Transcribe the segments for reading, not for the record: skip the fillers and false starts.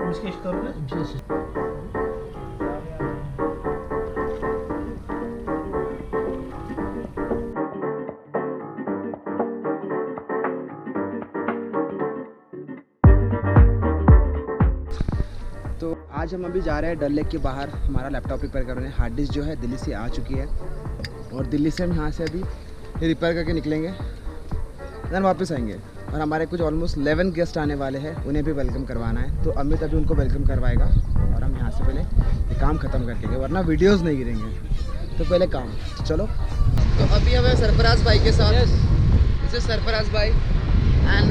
उसके स्टोर पे तो आज हम अभी जा रहे हैं डल लेक के बाहर हमारा लैपटॉप रिपेयर करने। हार्ड डिस्क जो है दिल्ली से आ चुकी है और दिल्ली से हम यहाँ से अभी रिपेयर करके निकलेंगे, देन वापस आएंगे। और हमारे कुछ ऑलमोस्ट 11 गेस्ट आने वाले हैं, उन्हें भी वेलकम करवाना है। तो अमित अभी उनको वेलकम करवाएगा और हम यहाँ से पहले ये काम ख़त्म करके गए, वरना वीडियोज़ नहीं गिरेंगे। तो पहले काम, चलो। तो अभी हमें सरफराज भाई के साथ, इसे सरफराज भाई एंड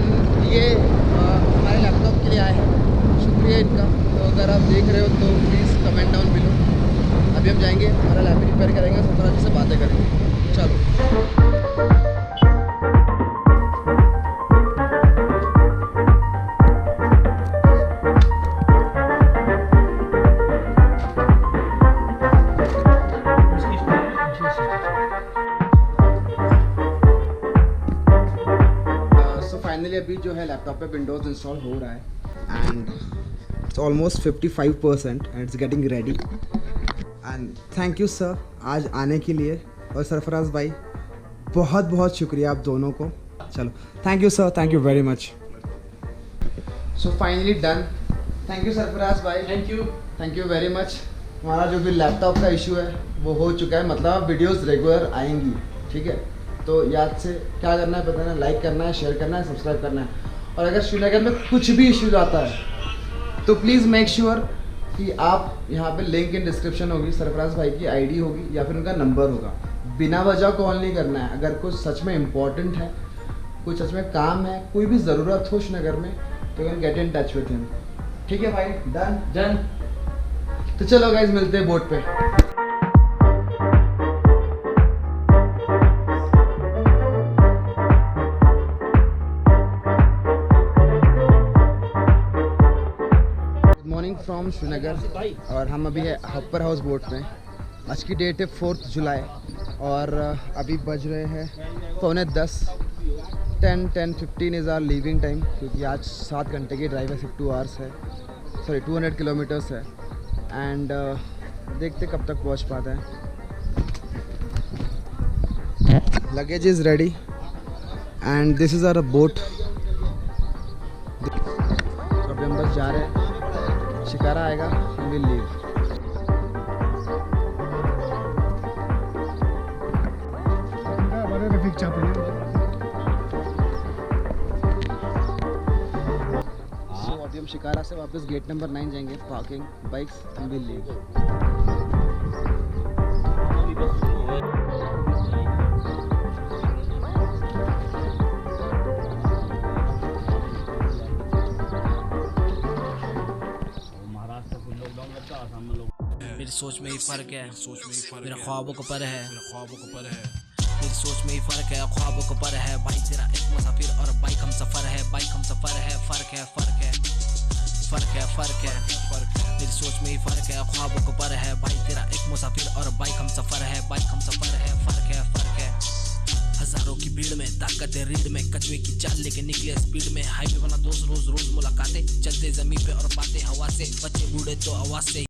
ये हमारे लैपटॉप के लिए आए हैं, शुक्रिया इनका। तो अगर आप देख रहे हो तो प्लीज़ कमेंट डाउन बिलो। अभी हम जाएंगे, हमारा लैपटॉप रिपेयर करेंगे, सरफराज जी से बातें करेंगे। चलो। फाइनली अभी जो है लैपटॉप पे विंडोज़ इंस्टॉल हो रहा है and it's almost 55% and it's getting ready. And thank you sir आज आने के लिए, और सरफराज भाई बहुत बहुत शुक्रिया आप दोनों को। चलो, thank you sir, thank you very much. So finally done. Thank you Sarfaraz भाई, थैंक यू वेरी मच। हमारा जो भी लैपटॉप का इशू है वो हो चुका है, मतलब अब वीडियोज़ रेगुलर आएंगी, ठीक है। तो याद से क्या करना है बताना, लाइक करना है, शेयर करना है, सब्सक्राइब करना है। और अगर श्रीनगर में कुछ भी इश्यूज आता है तो प्लीज़ मेक श्योर कि आप यहाँ पे लिंक इन डिस्क्रिप्शन होगी, सरफराज भाई की आईडी होगी या फिर उनका नंबर होगा। बिना वजह कॉल नहीं करना है। अगर कुछ सच में इम्पोर्टेंट है, कुछ सच में काम है, कोई भी ज़रूरत हो श्रीनगर में, तो can get in touch with him. ठीक है भाई, डन। तो चलो गाइज, मिलते हैं बोट पे। मॉर्निंग फ्रॉम श्रीनगर और हम अभी है हपर हाउस बोट में। आज की डेट है 4 जुलाई और अभी बज रहे हैं 9:45। 10:15 इज़ आवर लीविंग टाइम, क्योंकि आज 7 घंटे की ड्राइव है, 52 आवर्स है, सॉरी 200 किलोमीटर्स है। एंड देखते कब तक पहुंच पाता है। Luggage is ready and this is our boat. अभी हम बस जा रहे हैं, शिकारा आएगा, हम विल लीव। अभी हम शिकारा से वापस गेट नंबर 9 जाएंगे, पार्किंग बाइक्स, हम विल लीव। मेरी सोच में ही फर्क है, मेरे ख्वाबों को पर है, मेरी सोच में ही फर्क है, ख्वाबों को पर है। भाई तेरा एक मुसाफिर और बाइक हम सफर है, बाइक हम सफर है। फर्क है मेरी सोच में ही फर्क है, ख्वाबों को पर है। भाई तेरा एक मुसाफिर और बाइक हम सफर है, बाइक हम सफर है। फर्क है हजारों की भीड़ में, ताकत है रीढ़ में, कछुए की चाल लेके निकले स्पीड में। हाईवे बना दोस्त, रोज मुलाकातें, चलते जमीन पे और बातें हवा से, बच्चे बूढ़े तो आवाज से।